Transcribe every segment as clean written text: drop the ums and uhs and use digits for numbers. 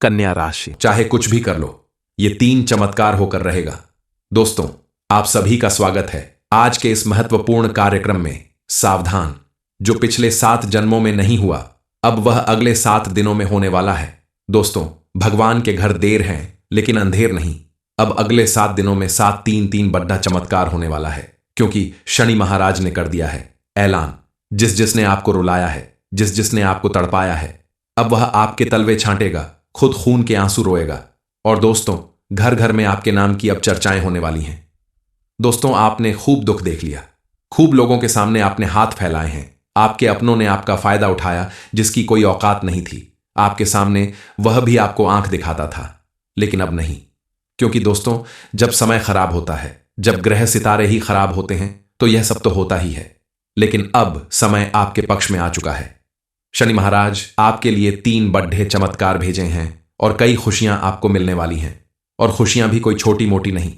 कन्या राशि। चाहे कुछ भी कर लो, ये 3 चमत्कार होकर रहेगा। दोस्तों, आप सभी का स्वागत है आज के इस महत्वपूर्ण कार्यक्रम में। सावधान, जो पिछले 7 जन्मों में नहीं हुआ, अब वह अगले 7 दिनों में होने वाला है। दोस्तों, भगवान के घर देर हैं लेकिन अंधेर नहीं। अब अगले 7 दिनों में 7-3-3 बड़ा चमत्कार होने वाला है, क्योंकि शनि महाराज ने कर दिया है ऐलान। जिसने आपको रुलाया है, जिसने आपको तड़पाया है, अब वह आपके तलवे छांटेगा, खुद खून के आंसू रोएगा। और दोस्तों, घर घर में आपके नाम की अब चर्चाएं होने वाली हैं। दोस्तों, आपने खूब दुख देख लिया, खूब लोगों के सामने आपने हाथ फैलाए हैं। आपके अपनों ने आपका फायदा उठाया जिसकी कोई औकात नहीं थी। आपके सामने वह भी आपको आंख दिखाता था, लेकिन अब नहीं। क्योंकि दोस्तों, जब समय खराब होता है, जब ग्रह सितारे ही खराब होते हैं, तो यह सब तो होता ही है। लेकिन अब समय आपके पक्ष में आ चुका है। शनि महाराज आपके लिए 3 बड़े चमत्कार भेजे हैं और कई खुशियां आपको मिलने वाली हैं। और खुशियां भी कोई छोटी मोटी नहीं।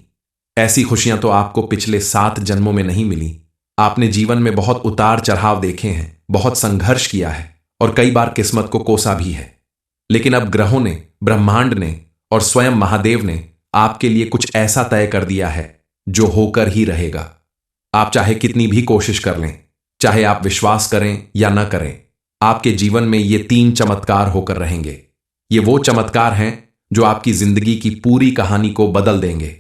ऐसी खुशियां तो आपको पिछले 7 जन्मों में नहीं मिली। आपने जीवन में बहुत उतार चढ़ाव देखे हैं, बहुत संघर्ष किया है और कई बार किस्मत को कोसा भी है। लेकिन अब ग्रहों ने, ब्रह्मांड ने और स्वयं महादेव ने आपके लिए कुछ ऐसा तय कर दिया है जो होकर ही रहेगा। आप चाहे कितनी भी कोशिश कर लें, चाहे आप विश्वास करें या न करें, आपके जीवन में ये 3 चमत्कार होकर रहेंगे। ये वो चमत्कार हैं जो आपकी जिंदगी की पूरी कहानी को बदल देंगे।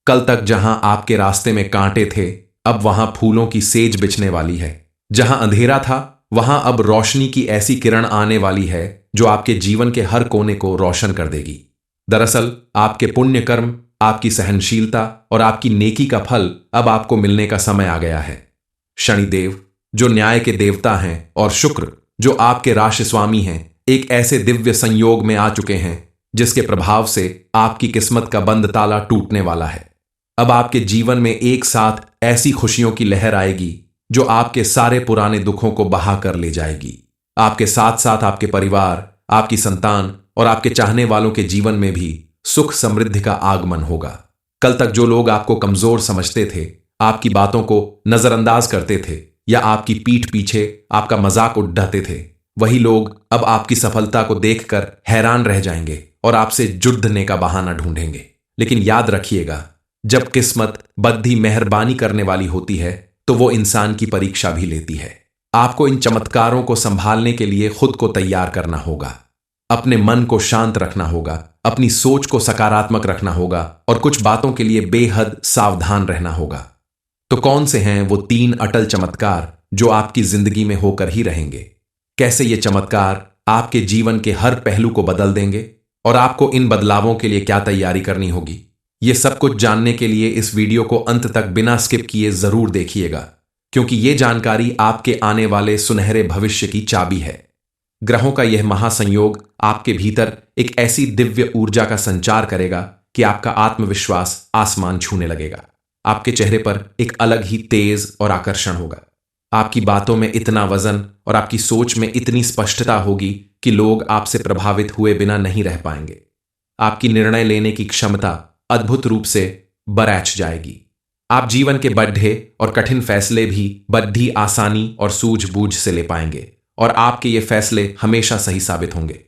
कल तक जहां आपके रास्ते में कांटे थे, अब वहां फूलों की सेज बिछने वाली है। जहां अंधेरा था, वहां अब रोशनी की ऐसी किरण आने वाली है जो आपके जीवन के हर कोने को रोशन कर देगी। दरअसल आपके पुण्य कर्म, आपकी सहनशीलता और आपकी नेकी का फल अब आपको मिलने का समय आ गया है। शनिदेव, जो न्याय के देवता हैं, और शुक्र, जो आपके राशि स्वामी हैं, एक ऐसे दिव्य संयोग में आ चुके हैं जिसके प्रभाव से आपकी किस्मत का बंद ताला टूटने वाला है। अब आपके जीवन में एक साथ ऐसी खुशियों की लहर आएगी जो आपके सारे पुराने दुखों को बहा कर ले जाएगी। आपके साथ साथ आपके परिवार, आपकी संतान और आपके चाहने वालों के जीवन में भी सुख समृद्धि का आगमन होगा। कल तक जो लोग आपको कमजोर समझते थे, आपकी बातों को नजरअंदाज करते थे या आपकी पीठ पीछे आपका मजाक उड़ाते थे, वही लोग अब आपकी सफलता को देखकर हैरान रह जाएंगे और आपसे जुड़ने का बहाना ढूंढेंगे। लेकिन याद रखिएगा, जब किस्मत बद्धी मेहरबानी करने वाली होती है तो वो इंसान की परीक्षा भी लेती है। आपको इन चमत्कारों को संभालने के लिए खुद को तैयार करना होगा। अपने मन को शांत रखना होगा, अपनी सोच को सकारात्मक रखना होगा और कुछ बातों के लिए बेहद सावधान रहना होगा। तो कौन से हैं वो 3 अटल चमत्कार जो आपकी जिंदगी में होकर ही रहेंगे? कैसे ये चमत्कार आपके जीवन के हर पहलू को बदल देंगे और आपको इन बदलावों के लिए क्या तैयारी करनी होगी? ये सब कुछ जानने के लिए इस वीडियो को अंत तक बिना स्किप किए जरूर देखिएगा, क्योंकि ये जानकारी आपके आने वाले सुनहरे भविष्य की चाबी है। ग्रहों का यह महासंयोग आपके भीतर एक ऐसी दिव्य ऊर्जा का संचार करेगा कि आपका आत्मविश्वास आसमान छूने लगेगा। आपके चेहरे पर एक अलग ही तेज और आकर्षण होगा। आपकी बातों में इतना वजन और आपकी सोच में इतनी स्पष्टता होगी कि लोग आपसे प्रभावित हुए बिना नहीं रह पाएंगे। आपकी निर्णय लेने की क्षमता अद्भुत रूप से बरैच जाएगी। आप जीवन के बड़े और कठिन फैसले भी बड़ी आसानी और सूझबूझ से ले पाएंगे और आपके ये फैसले हमेशा सही साबित होंगे।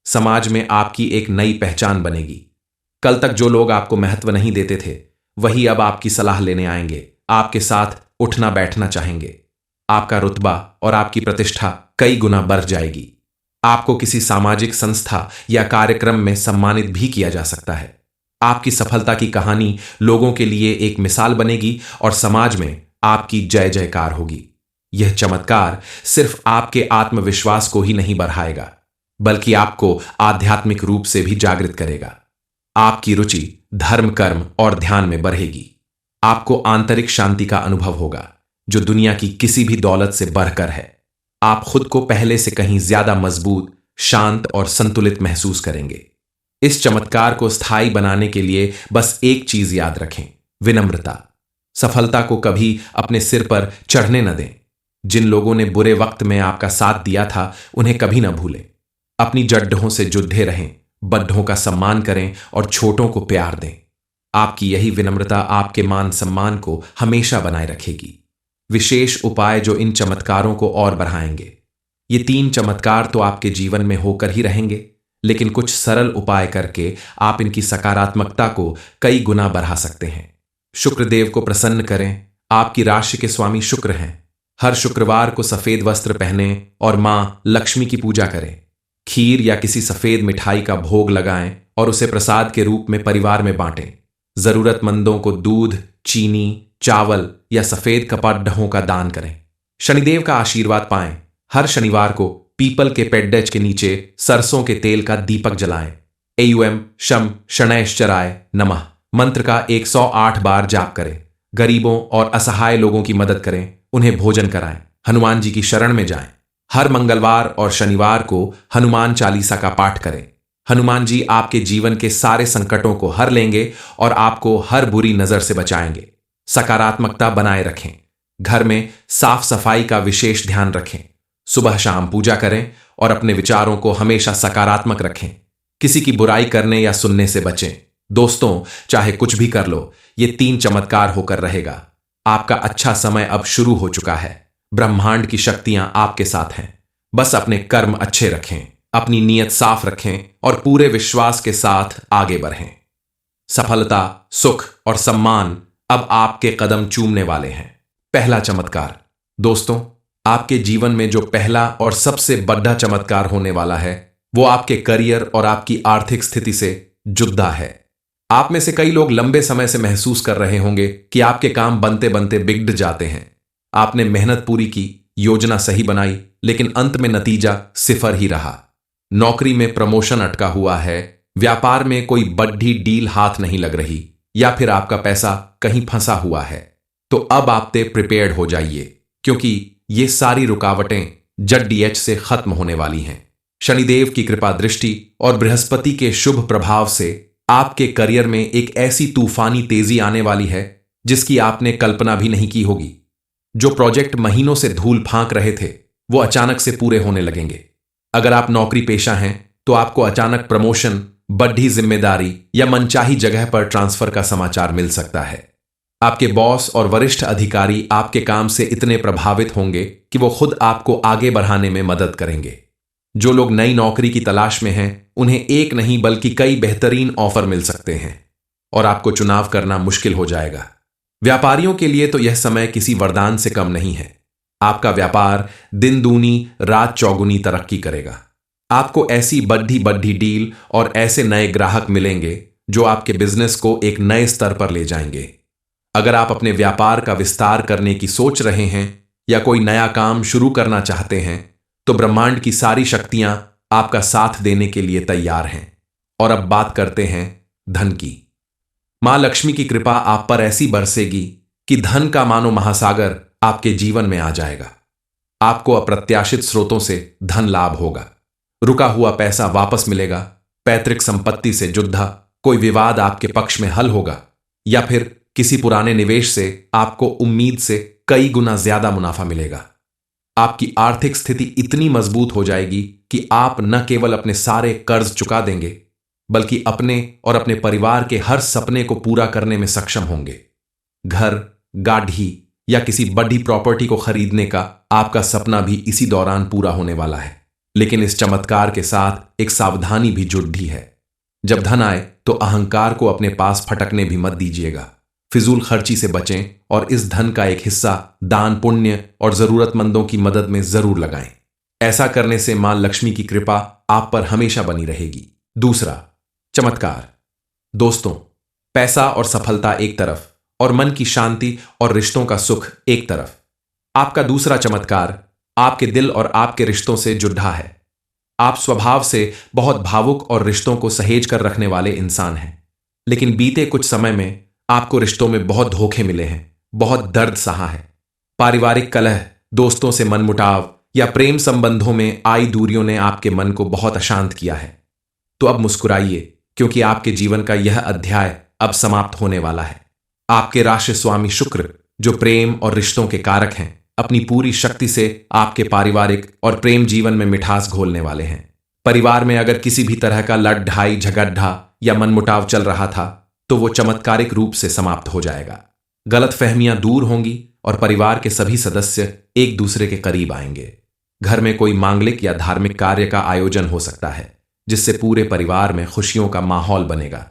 समाज में आपकी एक नई पहचान बनेगी। कल तक जो लोग आपको महत्व नहीं देते थे, वही अब आपकी सलाह लेने आएंगे, आपके साथ उठना बैठना चाहेंगे। आपका रुतबा और आपकी प्रतिष्ठा कई गुना बढ़ जाएगी। आपको किसी सामाजिक संस्था या कार्यक्रम में सम्मानित भी किया जा सकता है। आपकी सफलता की कहानी लोगों के लिए एक मिसाल बनेगी और समाज में आपकी जय जयकार होगी। यह चमत्कार सिर्फ आपके आत्मविश्वास को ही नहीं बढ़ाएगा, बल्कि आपको आध्यात्मिक रूप से भी जागृत करेगा। आपकी रुचि धर्म, कर्म और ध्यान में बढ़ेगी। आपको आंतरिक शांति का अनुभव होगा जो दुनिया की किसी भी दौलत से बढ़कर है। आप खुद को पहले से कहीं ज्यादा मजबूत, शांत और संतुलित महसूस करेंगे। इस चमत्कार को स्थायी बनाने के लिए बस एक चीज याद रखें, विनम्रता। सफलता को कभी अपने सिर पर चढ़ने न दें। जिन लोगों ने बुरे वक्त में आपका साथ दिया था, उन्हें कभी न भूलें। अपनी जड्डों से जुड़े रहें, बड्ढों का सम्मान करें और छोटों को प्यार दें। आपकी यही विनम्रता आपके मान सम्मान को हमेशा बनाए रखेगी। विशेष उपाय जो इन चमत्कारों को और बढ़ाएंगे। ये 3 चमत्कार तो आपके जीवन में होकर ही रहेंगे, लेकिन कुछ सरल उपाय करके आप इनकी सकारात्मकता को कई गुना बढ़ा सकते हैं। शुक्रदेव को प्रसन्न करें। आपकी राशि के स्वामी शुक्र हैं। हर शुक्रवार को सफेद वस्त्र पहने और मां लक्ष्मी की पूजा करें। खीर या किसी सफेद मिठाई का भोग लगाएं और उसे प्रसाद के रूप में परिवार में बांटें। जरूरतमंदों को दूध, चीनी, चावल या सफेद कपड़ों का दान करें। शनिदेव का आशीर्वाद पाएं। हर शनिवार को पीपल के पेड्डेज के नीचे सरसों के तेल का दीपक जलाएं। एयुएम शम शनैश्चराय नमः मंत्र का 108 बार जाप करें। गरीबों और असहाय लोगों की मदद करें, उन्हें भोजन कराएं। हनुमान जी की शरण में जाएं। हर मंगलवार और शनिवार को हनुमान चालीसा का पाठ करें। हनुमान जी आपके जीवन के सारे संकटों को हर लेंगे और आपको हर बुरी नजर से बचाएंगे। सकारात्मकता बनाए रखें। घर में साफ सफाई का विशेष ध्यान रखें। सुबह शाम पूजा करें और अपने विचारों को हमेशा सकारात्मक रखें। किसी की बुराई करने या सुनने से बचें। दोस्तों, चाहे कुछ भी कर लो, ये 3 चमत्कार होकर रहेगा। आपका अच्छा समय अब शुरू हो चुका है। ब्रह्मांड की शक्तियां आपके साथ हैं। बस अपने कर्म अच्छे रखें, अपनी नीयत साफ रखें और पूरे विश्वास के साथ आगे बढ़ें। सफलता, सुख और सम्मान अब आपके कदम चूमने वाले हैं। पहला चमत्कार। दोस्तों, आपके जीवन में जो पहला और सबसे बड़ा चमत्कार होने वाला है, वो आपके करियर और आपकी आर्थिक स्थिति से जुड़ा है। आप में से कई लोग लंबे समय से महसूस कर रहे होंगे कि आपके काम बनते बनते बिगड़ जाते हैं। आपने मेहनत पूरी की, योजना सही बनाई, लेकिन अंत में नतीजा सिफर ही रहा। नौकरी में प्रमोशन अटका हुआ है, व्यापार में कोई बड़ी डील हाथ नहीं लग रही, या फिर आपका पैसा कहीं फंसा हुआ है। तो अब आप प्रिपेयर्ड हो जाइए, क्योंकि ये सारी रुकावटें जड्डीएच से खत्म होने वाली हैं। शनिदेव की कृपा दृष्टि और बृहस्पति के शुभ प्रभाव से आपके करियर में एक ऐसी तूफानी तेजी आने वाली है जिसकी आपने कल्पना भी नहीं की होगी। जो प्रोजेक्ट महीनों से धूल फांक रहे थे, वो अचानक से पूरे होने लगेंगे। अगर आप नौकरी पेशा हैं तो आपको अचानक प्रमोशन, बढ़ी जिम्मेदारी या मनचाही जगह पर ट्रांसफर का समाचार मिल सकता है। आपके बॉस और वरिष्ठ अधिकारी आपके काम से इतने प्रभावित होंगे कि वो खुद आपको आगे बढ़ाने में मदद करेंगे। जो लोग नई नौकरी की तलाश में हैं, उन्हें एक नहीं बल्कि कई बेहतरीन ऑफर मिल सकते हैं और आपको चुनाव करना मुश्किल हो जाएगा। व्यापारियों के लिए तो यह समय किसी वरदान से कम नहीं है। आपका व्यापार दिन दूनी रात चौगुनी तरक्की करेगा। आपको ऐसी बढ़ी डील और ऐसे नए ग्राहक मिलेंगे जो आपके बिजनेस को एक नए स्तर पर ले जाएंगे। अगर आप अपने व्यापार का विस्तार करने की सोच रहे हैं या कोई नया काम शुरू करना चाहते हैं, तो ब्रह्मांड की सारी शक्तियां आपका साथ देने के लिए तैयार हैं। और अब बात करते हैं धन की। मां लक्ष्मी की कृपा आप पर ऐसी बरसेगी कि धन का मानो महासागर आपके जीवन में आ जाएगा। आपको अप्रत्याशित स्रोतों से धन लाभ होगा। रुका हुआ पैसा वापस मिलेगा। पैतृक संपत्ति से जुड़ा कोई विवाद आपके पक्ष में हल होगा, या फिर किसी पुराने निवेश से आपको उम्मीद से कई गुना ज्यादा मुनाफा मिलेगा। आपकी आर्थिक स्थिति इतनी मजबूत हो जाएगी कि आप न केवल अपने सारे कर्ज चुका देंगे, बल्कि अपने और अपने परिवार के हर सपने को पूरा करने में सक्षम होंगे। घर, गाड़ी या किसी बड़ी प्रॉपर्टी को खरीदने का आपका सपना भी इसी दौरान पूरा होने वाला है। लेकिन इस चमत्कार के साथ एक सावधानी भी जुड़ी है। जब धन आए तो अहंकार को अपने पास फटकने भी मत दीजिएगा। फिजूल खर्ची से बचें और इस धन का एक हिस्सा दान, पुण्य और जरूरतमंदों की मदद में जरूर लगाएं। ऐसा करने से मां लक्ष्मी की कृपा आप पर हमेशा बनी रहेगी। दूसरा चमत्कार। दोस्तों, पैसा और सफलता एक तरफ और मन की शांति और रिश्तों का सुख एक तरफ। आपका दूसरा चमत्कार आपके दिल और आपके रिश्तों से जुड़ा है। आप स्वभाव से बहुत भावुक और रिश्तों को सहेज कर रखने वाले इंसान हैं, लेकिन बीते कुछ समय में आपको रिश्तों में बहुत धोखे मिले हैं, बहुत दर्द सहा है। पारिवारिक कलह, दोस्तों से मनमुटाव या प्रेम संबंधों में आई दूरियों ने आपके मन को बहुत अशांत किया है। तो अब मुस्कुराइए, क्योंकि आपके जीवन का यह अध्याय अब समाप्त होने वाला है। आपके राशि स्वामी शुक्र, जो प्रेम और रिश्तों के कारक हैं, अपनी पूरी शक्ति से आपके पारिवारिक और प्रेम जीवन में मिठास घोलने वाले हैं। परिवार में अगर किसी भी तरह का लड़-ढाई, झगड़ा या मनमुटाव चल रहा था, तो वो चमत्कारिक रूप से समाप्त हो जाएगा। गलतफहमियां दूर होंगी और परिवार के सभी सदस्य एक दूसरे के करीब आएंगे। घर में कोई मांगलिक या धार्मिक कार्य का आयोजन हो सकता है, जिससे पूरे परिवार में खुशियों का माहौल बनेगा।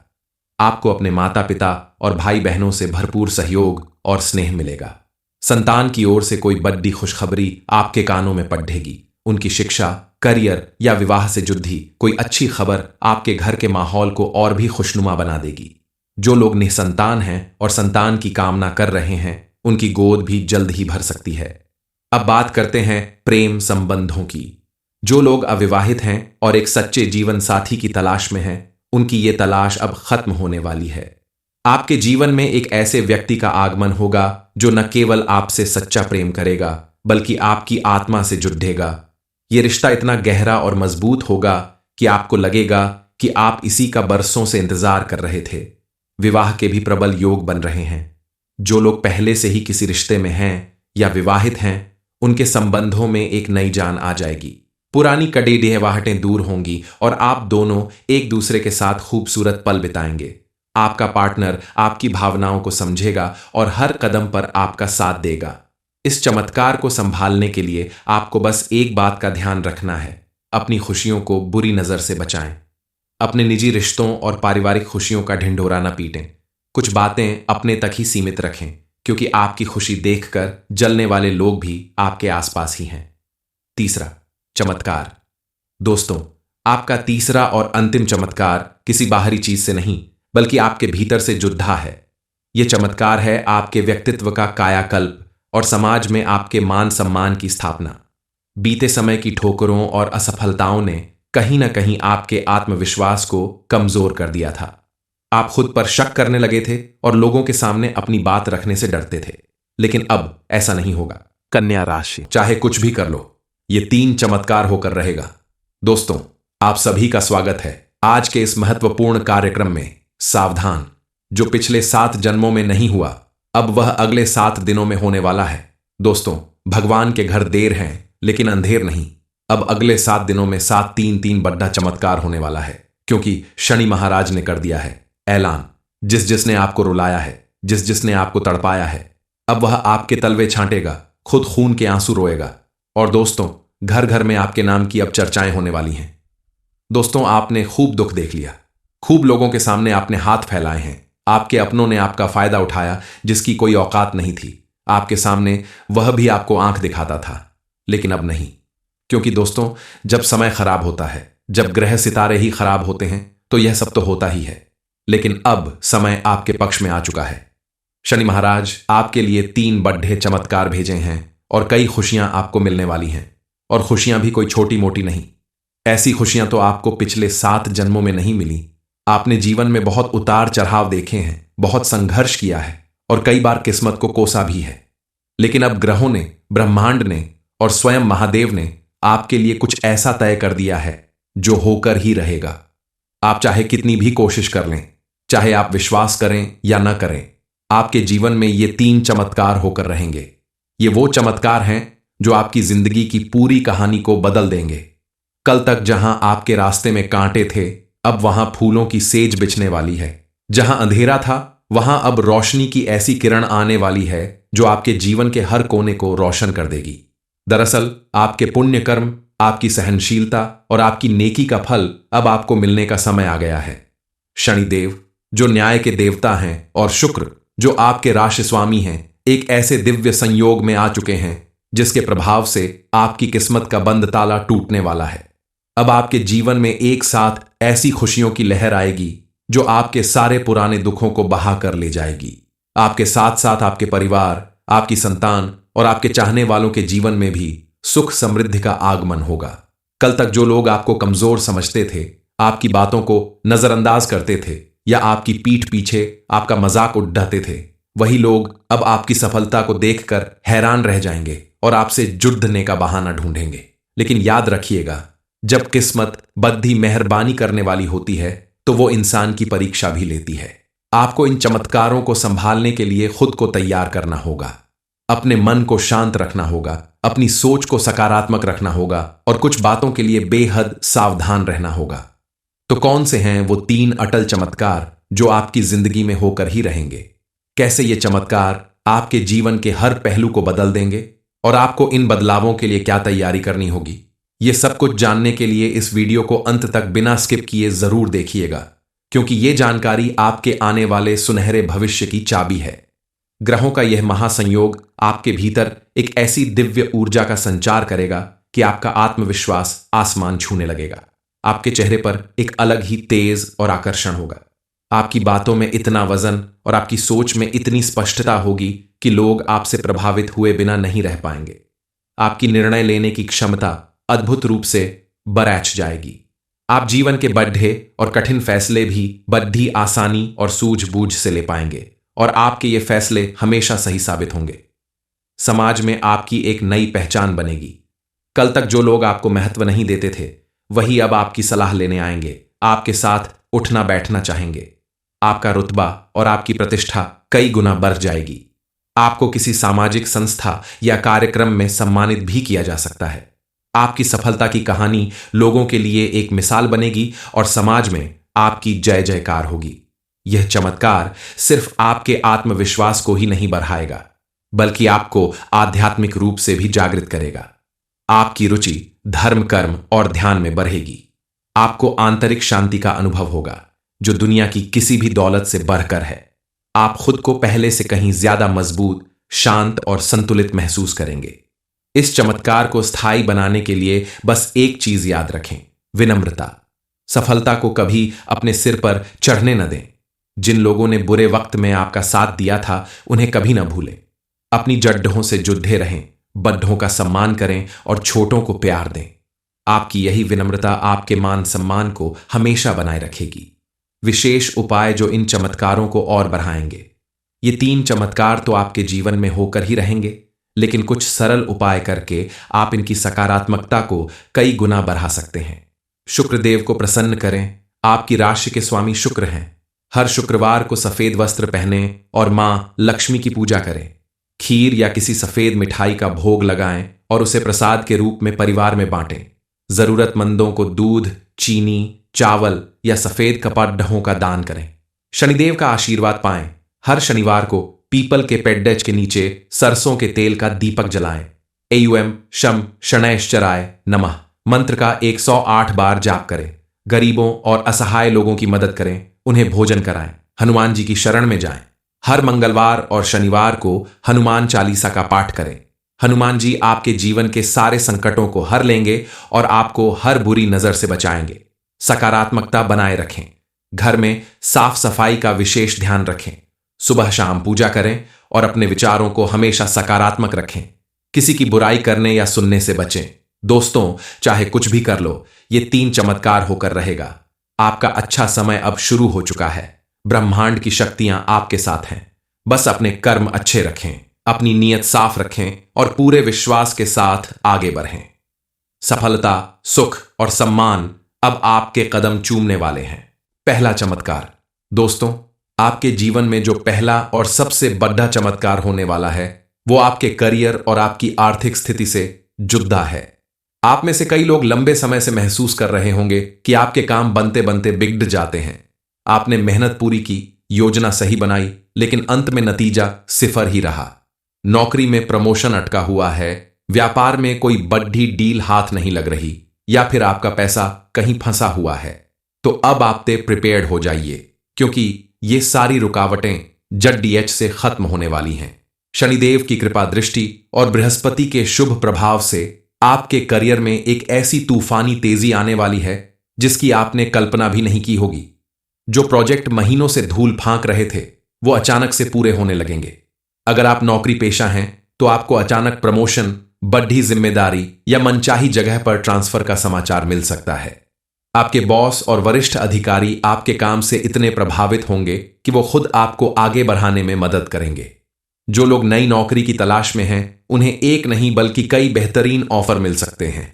आपको अपने माता पिता और भाई बहनों से भरपूर सहयोग और स्नेह मिलेगा। संतान की ओर से कोई बड़ी खुशखबरी आपके कानों में पड़ेगी। उनकी शिक्षा, करियर या विवाह से जुड़ी कोई अच्छी खबर आपके घर के माहौल को और भी खुशनुमा बना देगी। जो लोग निसंतान हैं और संतान की कामना कर रहे हैं, उनकी गोद भी जल्द ही भर सकती है। अब बात करते हैं प्रेम संबंधों की। जो लोग अविवाहित हैं और एक सच्चे जीवन साथी की तलाश में हैं, उनकी ये तलाश अब खत्म होने वाली है। आपके जीवन में एक ऐसे व्यक्ति का आगमन होगा जो न केवल आपसे सच्चा प्रेम करेगा, बल्कि आपकी आत्मा से जुड़ेगा। ये रिश्ता इतना गहरा और मजबूत होगा कि आपको लगेगा कि आप इसी का बरसों से इंतजार कर रहे थे। विवाह के भी प्रबल योग बन रहे हैं। जो लोग पहले से ही किसी रिश्ते में हैं या विवाहित हैं, उनके संबंधों में एक नई जान आ जाएगी। पुरानी कड़ेहवाहटें दूर होंगी और आप दोनों एक दूसरे के साथ खूबसूरत पल बिताएंगे। आपका पार्टनर आपकी भावनाओं को समझेगा और हर कदम पर आपका साथ देगा। इस चमत्कार को संभालने के लिए आपको बस एक बात का ध्यान रखना है, अपनी खुशियों को बुरी नजर से बचाएं। अपने निजी रिश्तों और पारिवारिक खुशियों का ढिंढोरा न पीटें। कुछ बातें अपने तक ही सीमित रखें, क्योंकि आपकी खुशी देखकर जलने वाले लोग भी आपके आसपास ही हैं। तीसरा, चमत्कार। दोस्तों, आपका तीसरा और अंतिम चमत्कार किसी बाहरी चीज से नहीं, बल्कि आपके भीतर से जुड़ा है। यह चमत्कार है आपके व्यक्तित्व का कायाकल्प और समाज में आपके मान सम्मान की स्थापना। बीते समय की ठोकरों और असफलताओं ने कहीं ना कहीं आपके आत्मविश्वास को कमजोर कर दिया था। आप खुद पर शक करने लगे थे और लोगों के सामने अपनी बात रखने से डरते थे। लेकिन अब ऐसा नहीं होगा। कन्या राशि, चाहे कुछ भी कर लो, ये 3 चमत्कार होकर रहेगा। दोस्तों, आप सभी का स्वागत है आज के इस महत्वपूर्ण कार्यक्रम में। सावधान, जो पिछले 7 जन्मों में नहीं हुआ, अब वह अगले 7 दिनों में होने वाला है। दोस्तों, भगवान के घर देर हैं लेकिन अंधेर नहीं। अब अगले 7 दिनों में 7-3-3 बड़ा चमत्कार होने वाला है, क्योंकि शनि महाराज ने कर दिया है ऐलान। जिसने आपको रुलाया है, जिसने आपको तड़पाया है, अब वह आपके तलवे छांटेगा, खुद खून के आंसू रोएगा। और दोस्तों, घर घर में आपके नाम की अब चर्चाएं होने वाली हैं। दोस्तों, आपने खूब दुख देख लिया, खूब लोगों के सामने आपने हाथ फैलाए हैं। आपके अपनों ने आपका फायदा उठाया जिसकी कोई औकात नहीं थी। आपके सामने वह भी आपको आंख दिखाता था, लेकिन अब नहीं। क्योंकि दोस्तों, जब समय खराब होता है, जब ग्रह सितारे ही खराब होते हैं, तो यह सब तो होता ही है। लेकिन अब समय आपके पक्ष में आ चुका है। शनि महाराज आपके लिए 3 बड़े चमत्कार भेजे हैं और कई खुशियां आपको मिलने वाली हैं। और खुशियां भी कोई छोटी मोटी नहीं। ऐसी खुशियां तो आपको पिछले 7 जन्मों में नहीं मिली। आपने जीवन में बहुत उतार चढ़ाव देखे हैं, बहुत संघर्ष किया है और कई बार किस्मत को कोसा भी है। लेकिन अब ग्रहों ने, ब्रह्मांड ने और स्वयं महादेव ने आपके लिए कुछ ऐसा तय कर दिया है जो होकर ही रहेगा। आप चाहे कितनी भी कोशिश कर लें, चाहे आप विश्वास करें या न करें, आपके जीवन में ये 3 चमत्कार होकर रहेंगे। ये वो चमत्कार हैं जो आपकी जिंदगी की पूरी कहानी को बदल देंगे। कल तक जहां आपके रास्ते में कांटे थे, अब वहां फूलों की सेज बिछने वाली है। जहां अंधेरा था, वहां अब रोशनी की ऐसी किरण आने वाली है जो आपके जीवन के हर कोने को रोशन कर देगी। दरअसल आपके पुण्य कर्म, आपकी सहनशीलता और आपकी नेकी का फल अब आपको मिलने का समय आ गया है। शनिदेव, जो न्याय के देवता हैं, और शुक्र, जो आपके राशि स्वामी हैं, एक ऐसे दिव्य संयोग में आ चुके हैं जिसके प्रभाव से आपकी किस्मत का बंद ताला टूटने वाला है। अब आपके जीवन में एक साथ ऐसी खुशियों की लहर आएगी जो आपके सारे पुराने दुखों को बहा कर ले जाएगी। आपके साथ साथ आपके परिवार, आपकी संतान और आपके चाहने वालों के जीवन में भी सुख समृद्धि का आगमन होगा। कल तक जो लोग आपको कमजोर समझते थे, आपकी बातों को नजरअंदाज करते थे या आपकी पीठ पीछे आपका मजाक उड़ाते थे, वही लोग अब आपकी सफलता को देखकर हैरान रह जाएंगे और आपसे जुड़ने का बहाना ढूंढेंगे। लेकिन याद रखिएगा, जब किस्मत बद्धी मेहरबानी करने वाली होती है तो वो इंसान की परीक्षा भी लेती है। आपको इन चमत्कारों को संभालने के लिए खुद को तैयार करना होगा, अपने मन को शांत रखना होगा, अपनी सोच को सकारात्मक रखना होगा और कुछ बातों के लिए बेहद सावधान रहना होगा। तो कौन से हैं वो 3 अटल चमत्कार जो आपकी जिंदगी में होकर ही रहेंगे? कैसे ये चमत्कार आपके जीवन के हर पहलू को बदल देंगे और आपको इन बदलावों के लिए क्या तैयारी करनी होगी, ये सब कुछ जानने के लिए इस वीडियो को अंत तक बिना स्किप किए जरूर देखिएगा, क्योंकि ये जानकारी आपके आने वाले सुनहरे भविष्य की चाबी है। ग्रहों का यह महासंयोग आपके भीतर एक ऐसी दिव्य ऊर्जा का संचार करेगा कि आपका आत्मविश्वास आसमान छूने लगेगा। आपके चेहरे पर एक अलग ही तेज और आकर्षण होगा। आपकी बातों में इतना वजन और आपकी सोच में इतनी स्पष्टता होगी कि लोग आपसे प्रभावित हुए बिना नहीं रह पाएंगे। आपकी निर्णय लेने की क्षमता अद्भुत रूप से बरैच जाएगी। आप जीवन के बड्ढे और कठिन फैसले भी बड़ी आसानी और सूझबूझ से ले पाएंगे और आपके ये फैसले हमेशा सही साबित होंगे। समाज में आपकी एक नई पहचान बनेगी। कल तक जो लोग आपको महत्व नहीं देते थे, वही अब आपकी सलाह लेने आएंगे, आपके साथ उठना बैठना चाहेंगे। आपका रुतबा और आपकी प्रतिष्ठा कई गुना बढ़ जाएगी। आपको किसी सामाजिक संस्था या कार्यक्रम में सम्मानित भी किया जा सकता है। आपकी सफलता की कहानी लोगों के लिए एक मिसाल बनेगी और समाज में आपकी जय जयकार होगी। यह चमत्कार सिर्फ आपके आत्मविश्वास को ही नहीं बढ़ाएगा, बल्कि आपको आध्यात्मिक रूप से भी जागृत करेगा। आपकी रुचि धर्म, कर्म और ध्यान में बढ़ेगी। आपको आंतरिक शांति का अनुभव होगा, जो दुनिया की किसी भी दौलत से बढ़कर है। आप खुद को पहले से कहीं ज्यादा मजबूत, शांत और संतुलित महसूस करेंगे। इस चमत्कार को स्थायी बनाने के लिए बस एक चीज याद रखें, विनम्रता। सफलता को कभी अपने सिर पर चढ़ने न दें। जिन लोगों ने बुरे वक्त में आपका साथ दिया था, उन्हें कभी न भूलें। अपनी जड्डों से जुद्धे रहें, बड्ढों का सम्मान करें और छोटों को प्यार दें। आपकी यही विनम्रता आपके मान सम्मान को हमेशा बनाए रखेगी। विशेष उपाय जो इन चमत्कारों को और बढ़ाएंगे। ये 3 चमत्कार तो आपके जीवन में होकर ही रहेंगे, लेकिन कुछ सरल उपाय करके आप इनकी सकारात्मकता को कई गुना बढ़ा सकते हैं। शुक्रदेव को प्रसन्न करें। आपकी राशि के स्वामी शुक्र हैं। हर शुक्रवार को सफेद वस्त्र पहने और मां लक्ष्मी की पूजा करें। खीर या किसी सफेद मिठाई का भोग लगाएं और उसे प्रसाद के रूप में परिवार में बांटें। जरूरतमंदों को दूध, चीनी, चावल या सफेद कपड़ों का दान करें। शनिदेव का आशीर्वाद पाएं। हर शनिवार को पीपल के पेड्डेज के नीचे सरसों के तेल का दीपक जलाएं। एयुएम शम शनैश्चराय नमः मंत्र का 108 बार जाप करें। गरीबों और असहाय लोगों की मदद करें, उन्हें भोजन कराएं। हनुमान जी की शरण में जाएं। हर मंगलवार और शनिवार को हनुमान चालीसा का पाठ करें। हनुमान जी आपके जीवन के सारे संकटों को हर लेंगे और आपको हर बुरी नजर से बचाएंगे। सकारात्मकता बनाए रखें। घर में साफ सफाई का विशेष ध्यान रखें। सुबह शाम पूजा करें और अपने विचारों को हमेशा सकारात्मक रखें। किसी की बुराई करने या सुनने से बचें। दोस्तों, चाहे कुछ भी कर लो, ये 3 चमत्कार होकर रहेगा। आपका अच्छा समय अब शुरू हो चुका है। ब्रह्मांड की शक्तियां आपके साथ हैं। बस अपने कर्म अच्छे रखें, अपनी नीयत साफ रखें और पूरे विश्वास के साथ आगे बढ़ें। सफलता, सुख और सम्मान अब आपके कदम चूमने वाले हैं। पहला चमत्कार। दोस्तों, आपके जीवन में जो पहला और सबसे बड़ा चमत्कार होने वाला है, वो आपके करियर और आपकी आर्थिक स्थिति से जुड़ा है। आप में से कई लोग लंबे समय से महसूस कर रहे होंगे कि आपके काम बनते बनते बिगड़ जाते हैं। आपने मेहनत पूरी की, योजना सही बनाई, लेकिन अंत में नतीजा सिफर ही रहा। नौकरी में प्रमोशन अटका हुआ है, व्यापार में कोई बड़ी डील हाथ नहीं लग रही, या फिर आपका पैसा कहीं फंसा हुआ है। तो अब आप प्रिपेयर्ड हो जाइए, क्योंकि ये सारी रुकावटें जड्डीएच से खत्म होने वाली हैं। शनिदेव की कृपा दृष्टि और बृहस्पति के शुभ प्रभाव से आपके करियर में एक ऐसी तूफानी तेजी आने वाली है जिसकी आपने कल्पना भी नहीं की होगी। जो प्रोजेक्ट महीनों से धूल फांक रहे थे, वो अचानक से पूरे होने लगेंगे। अगर आप नौकरी पेशा हैं तो आपको अचानक प्रमोशन, बढ़ी जिम्मेदारी या मनचाही जगह पर ट्रांसफर का समाचार मिल सकता है। आपके बॉस और वरिष्ठ अधिकारी आपके काम से इतने प्रभावित होंगे कि वो खुद आपको आगे बढ़ाने में मदद करेंगे। जो लोग नई नौकरी की तलाश में हैं, उन्हें एक नहीं बल्कि कई बेहतरीन ऑफर मिल सकते हैं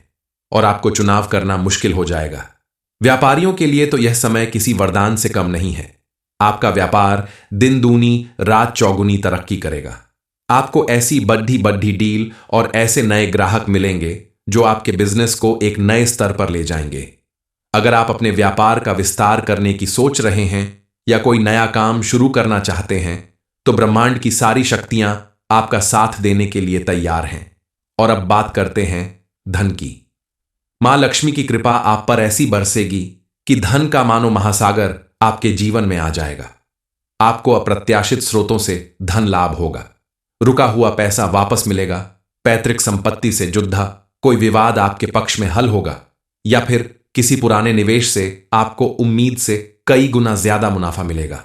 और आपको चुनाव करना मुश्किल हो जाएगा। व्यापारियों के लिए तो यह समय किसी वरदान से कम नहीं है। आपका व्यापार दिन दूनी रात चौगुनी तरक्की करेगा। आपको ऐसी बढ़ी बढ़ी डील और ऐसे नए ग्राहक मिलेंगे जो आपके बिजनेस को एक नए स्तर पर ले जाएंगे। अगर आप अपने व्यापार का विस्तार करने की सोच रहे हैं या कोई नया काम शुरू करना चाहते हैं, तो ब्रह्मांड की सारी शक्तियां आपका साथ देने के लिए तैयार हैं। और अब बात करते हैं धन की। मां लक्ष्मी की कृपा आप पर ऐसी बरसेगी कि धन का मानो महासागर आपके जीवन में आ जाएगा। आपको अप्रत्याशित स्रोतों से धन लाभ होगा। रुका हुआ पैसा वापस मिलेगा। पैतृक संपत्ति से जुद्धा कोई विवाद आपके पक्ष में हल होगा, या फिर किसी पुराने निवेश से आपको उम्मीद से कई गुना ज्यादा मुनाफा मिलेगा।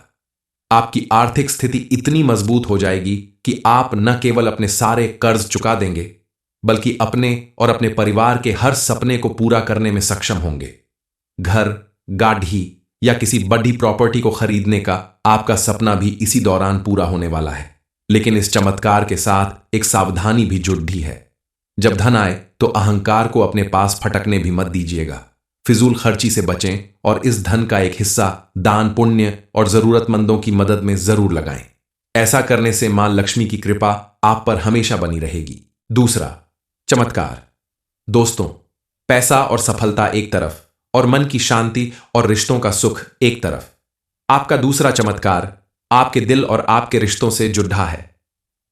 आपकी आर्थिक स्थिति इतनी मजबूत हो जाएगी कि आप न केवल अपने सारे कर्ज चुका देंगे, बल्कि अपने और अपने परिवार के हर सपने को पूरा करने में सक्षम होंगे। घर, गाड़ी या किसी बड़ी प्रॉपर्टी को खरीदने का आपका सपना भी इसी दौरान पूरा होने वाला है। लेकिन इस चमत्कार के साथ एक सावधानी भी जुड़ी है। जब धन आए तो अहंकार को अपने पास फटकने भी मत दीजिएगा। फिजूल खर्ची से बचें और इस धन का एक हिस्सा दान, पुण्य और जरूरतमंदों की मदद में जरूर लगाएं। ऐसा करने से मां लक्ष्मी की कृपा आप पर हमेशा बनी रहेगी। दूसरा चमत्कार। दोस्तों, पैसा और सफलता एक तरफ और मन की शांति और रिश्तों का सुख एक तरफ। आपका दूसरा चमत्कार आपके दिल और आपके रिश्तों से जुड़ा है।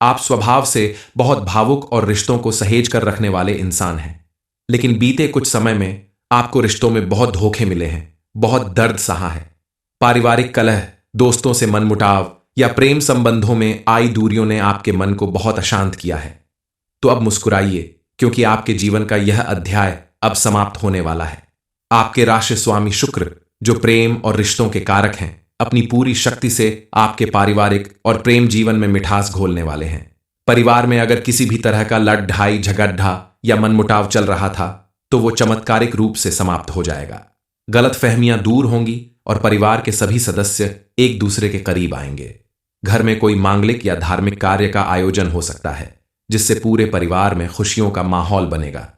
आप स्वभाव से बहुत भावुक और रिश्तों को सहेज कर रखने वाले इंसान हैं, लेकिन बीते कुछ समय में आपको रिश्तों में बहुत धोखे मिले हैं, बहुत दर्द सहा है। पारिवारिक कलह, दोस्तों से मनमुटाव या प्रेम संबंधों में आई दूरियों ने आपके मन को बहुत अशांत किया है। तो अब मुस्कुराइए, क्योंकि आपके जीवन का यह अध्याय अब समाप्त होने वाला है। आपके राशि स्वामी शुक्र, जो प्रेम और रिश्तों के कारक हैं, अपनी पूरी शक्ति से आपके पारिवारिक और प्रेम जीवन में मिठास घोलने वाले हैं। परिवार में अगर किसी भी तरह का लड़ ढाई, झगड़ा या मनमुटाव चल रहा था, तो वो चमत्कारिक रूप से समाप्त हो जाएगा। गलतफहमियां दूर होंगी और परिवार के सभी सदस्य एक दूसरे के करीब आएंगे। घर में कोई मांगलिक या धार्मिक कार्य का आयोजन हो सकता है, जिससे पूरे परिवार में खुशियों का माहौल बनेगा।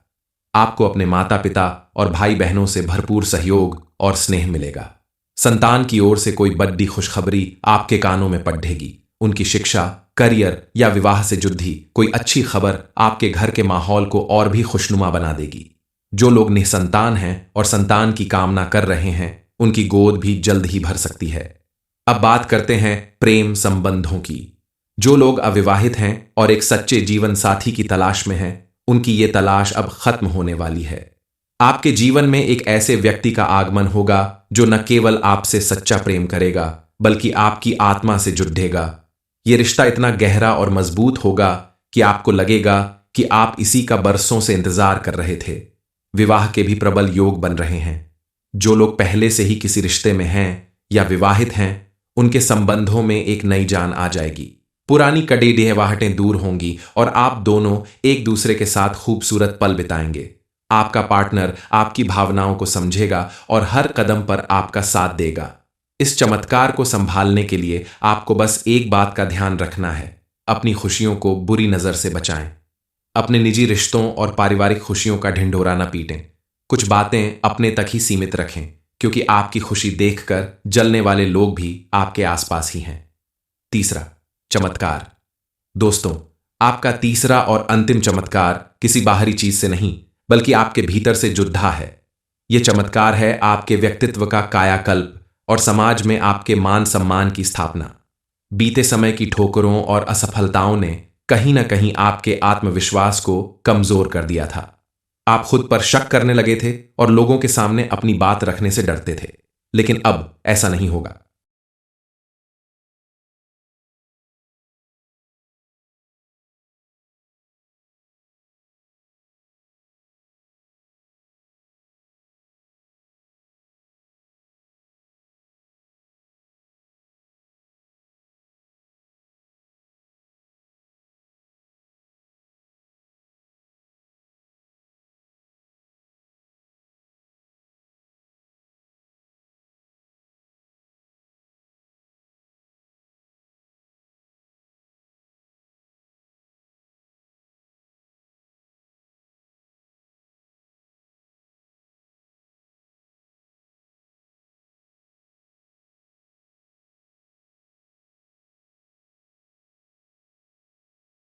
आपको अपने माता पिता और भाई बहनों से भरपूर सहयोग और स्नेह मिलेगा। संतान की ओर से कोई बड़ी खुशखबरी आपके कानों में पड़ेगी। उनकी शिक्षा, करियर या विवाह से जुड़ी कोई अच्छी खबर आपके घर के माहौल को और भी खुशनुमा बना देगी। जो लोग निसंतान हैं और संतान की कामना कर रहे हैं, उनकी गोद भी जल्द ही भर सकती है। अब बात करते हैं प्रेम संबंधों की। जो लोग अविवाहित हैं और एक सच्चे जीवन साथी की तलाश में हैं, उनकी ये तलाश अब खत्म होने वाली है। आपके जीवन में एक ऐसे व्यक्ति का आगमन होगा जो न केवल आपसे सच्चा प्रेम करेगा, बल्कि आपकी आत्मा से जुड़ेगा। ये रिश्ता इतना गहरा और मजबूत होगा कि आपको लगेगा कि आप इसी का बरसों से इंतजार कर रहे थे। विवाह के भी प्रबल योग बन रहे हैं। जो लोग पहले से ही किसी रिश्ते में हैं या विवाहित हैं, उनके संबंधों में एक नई जान आ जाएगी। पुरानी कड़ी डेहवाहटें दूर होंगी और आप दोनों एक दूसरे के साथ खूबसूरत पल बिताएंगे। आपका पार्टनर आपकी भावनाओं को समझेगा और हर कदम पर आपका साथ देगा। इस चमत्कार को संभालने के लिए आपको बस एक बात का ध्यान रखना है, अपनी खुशियों को बुरी नजर से बचाएं। अपने निजी रिश्तों और पारिवारिक खुशियों का ढिंढोरा न पीटें। कुछ बातें अपने तक ही सीमित रखें, क्योंकि आपकी खुशी देखकर जलने वाले लोग भी आपके आसपास ही हैं। तीसरा चमत्कार। दोस्तों, आपका तीसरा और अंतिम चमत्कार किसी बाहरी चीज से नहीं, बल्कि आपके भीतर से जुड़ा है। यह चमत्कार है आपके व्यक्तित्व का कायाकल्प और समाज में आपके मान सम्मान की स्थापना। बीते समय की ठोकरों और असफलताओं ने कहीं ना कहीं आपके आत्मविश्वास को कमजोर कर दिया था। आप खुद पर शक करने लगे थे और लोगों के सामने अपनी बात रखने से डरते थे। लेकिन अब ऐसा नहीं होगा।